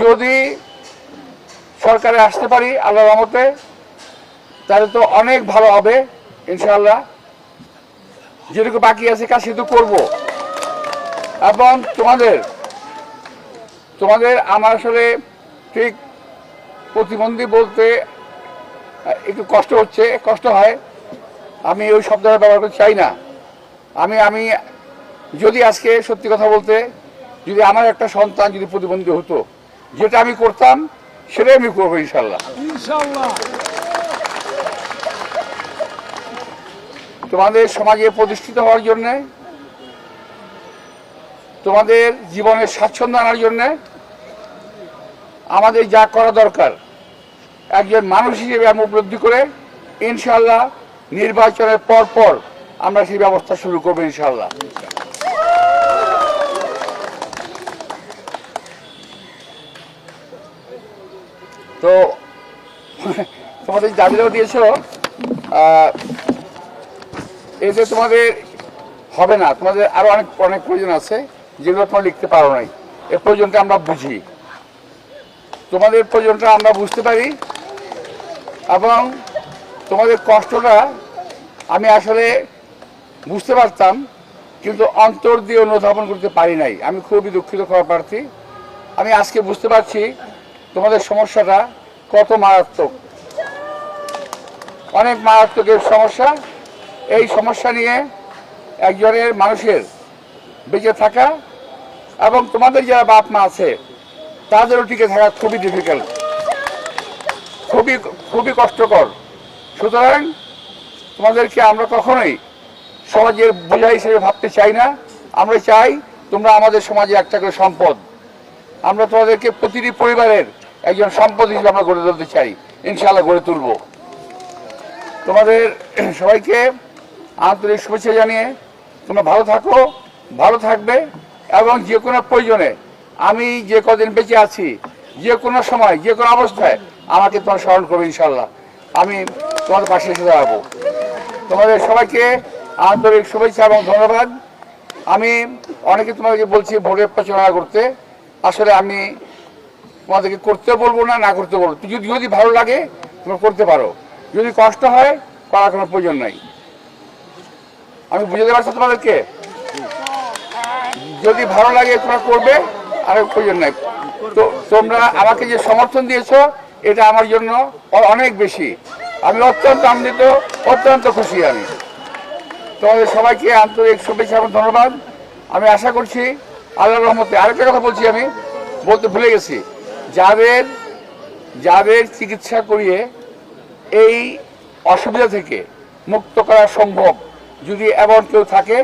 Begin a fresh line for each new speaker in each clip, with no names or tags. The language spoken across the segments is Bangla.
যদি সরকারে আসতে পারি আল্লাহর রহমতে, তাহলে তো অনেক ভালো হবে ইনশাআল্লাহ। যেটুকু বাকি আছে কাজ সেটুকু করবো। এবং তোমাদের আমার আসলে ঠিক প্রতিবন্ধী বলতে একটু কষ্ট হয়। আমি ওই শব্দটা ব্যবহার করতে চাই না। আমি যদি আজকে সত্যি কথা বলতে, যদি আমার একটা সন্তান যদি প্রতিবন্ধী হতো, যেটা আমি করতাম সেটাই আমি করবো ইনশাল্লাহ। তোমাদের সমাজে প্রতিষ্ঠিত হওয়ার জন্যে, তোমাদের জীবনের স্বাচ্ছন্দ্য আনার জন্যে আমাদের যা করা দরকার একজন মানুষ হিসেবে আমি উপলব্ধি করে ইনশাল্লাহ নির্বাচনের পর আমরা সেই ব্যবস্থা শুরু করবো ইনশাল্লাহ। তো তোমাদের দাবিটাও দিয়েছ, এতে তোমাদের হবে না, তোমাদের আরো অনেক প্রয়োজন আছে যেগুলো তোমরা লিখতে পারো নাই। এই প্রয়োজনটা আমরা বুঝি, তোমাদের প্রয়োজনটা আমরা বুঝতে পারি, এবং তোমাদের কষ্টটা আমি আসলে বুঝতে পারতাম, কিন্তু অন্তর দিয়ে অনুধাবন করতে পারি নাই। আমি খুবই দুঃখিত ক্ষমা প্রার্থী। আমি আজকে বুঝতে পারছি তোমাদের সমস্যাটা কত মারাত্মক, অনেক মারাত্মকের সমস্যা। এই সমস্যা নিয়ে একজনের মানুষের বেঁচে থাকা এবং তোমাদের যারা বাপ মা আছে তাদেরও টিকে থাকা খুবই ডিফিকাল্ট, খুবই কষ্টকর। সুতরাং তোমাদেরকে আমরা কখনোই সমাজের বোঝা হিসেবে ভাবতে চাই না। আমরা চাই তোমরা আমাদের সমাজে একটা করে সম্পদ। আমরা তোমাদেরকে প্রতিটি পরিবারের একজন সম্পদ হিসেবে আমরা গড়ে তুলতে চাই, ইনশাআল্লাহ গড়ে তুলব। তোমাদের সবাইকে আন্তরিক শুভেচ্ছা জানিয়ে তোমরা ভালো থাকো, ভালো থাকবে, এবং যে কোনো প্রয়োজনে আমি যে কদিন বেঁচে আছি, যে কোনো সময় যে কোনো অবস্থায় আমাকে তোমরা স্মরণ করবে ইনশাআল্লাহ। আমি তোমাদের পাশে এসে দাঁড়াবো। তোমাদের সবাইকে আন্তরিক শুভেচ্ছা এবং ধন্যবাদ। আমি অনেকে তোমাদেরকে বলছি ভোটের প্রচারণা করতে, আসলে আমি তোমাদেরকে করতে বলবো না করতে বলবো। যদি ভালো লাগে তোমরা করতে পারো, যদি কষ্ট হয় করার কোনো প্রয়োজন নাই। আমি বুঝাতে পারছি তোমাদেরকে, যদি ভালো লাগে তোমরা করবে, আর প্রয়োজন নাই। তো তোমরা আমাকে যে সমর্থন দিয়েছো এটা আমার জন্য অনেক বেশি। আমি অত্যন্ত আনন্দিত, অত্যন্ত খুশি। আমি তোমাদের সবাইকে আন্তরিক শুভেচ্ছা এবং ধন্যবাদ। আমি আশা করছি আল্লাহর রহমতে। আরেকটা কথা বলছি, আমি বলতে ভুলে গেছি, যাদের চিকিৎসা করিয়ে এই অসুবিধা থেকে মুক্ত করা সম্ভব, যদি এমন কেউ থাকে,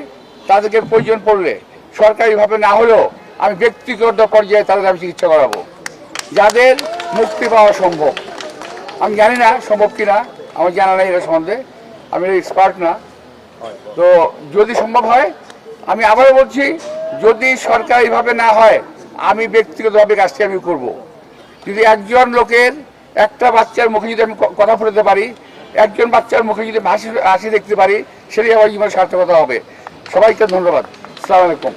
তাদেরকে প্রয়োজন পড়লে সরকারিভাবে না হলেও আমি ব্যক্তিগত পর্যায়ে তাদের আমি চিকিৎসা করাবো। যাদের মুক্তি পাওয়া সম্ভব, আমি জানি না সম্ভব কিনা, আমার জানা নেই এটা সম্বন্ধে, আমি এক্সপার্ট না। তো যদি সম্ভব হয়, আমি আবারও বলছি, যদি সরকারিভাবে না হয় আমি ব্যক্তিগতভাবে কাজটি আমি করব। যদি একজন লোকের একটা বাচ্চার মুখে যদি আমি কথা ফুটাতে পারি, একজন বাচ্চার মুখে যদি হাসি দেখতে পারি, সেটাই আমার জীবনের সার্থকতা হবে। সবাইকে ধন্যবাদ। আসসালামু আলাইকুম।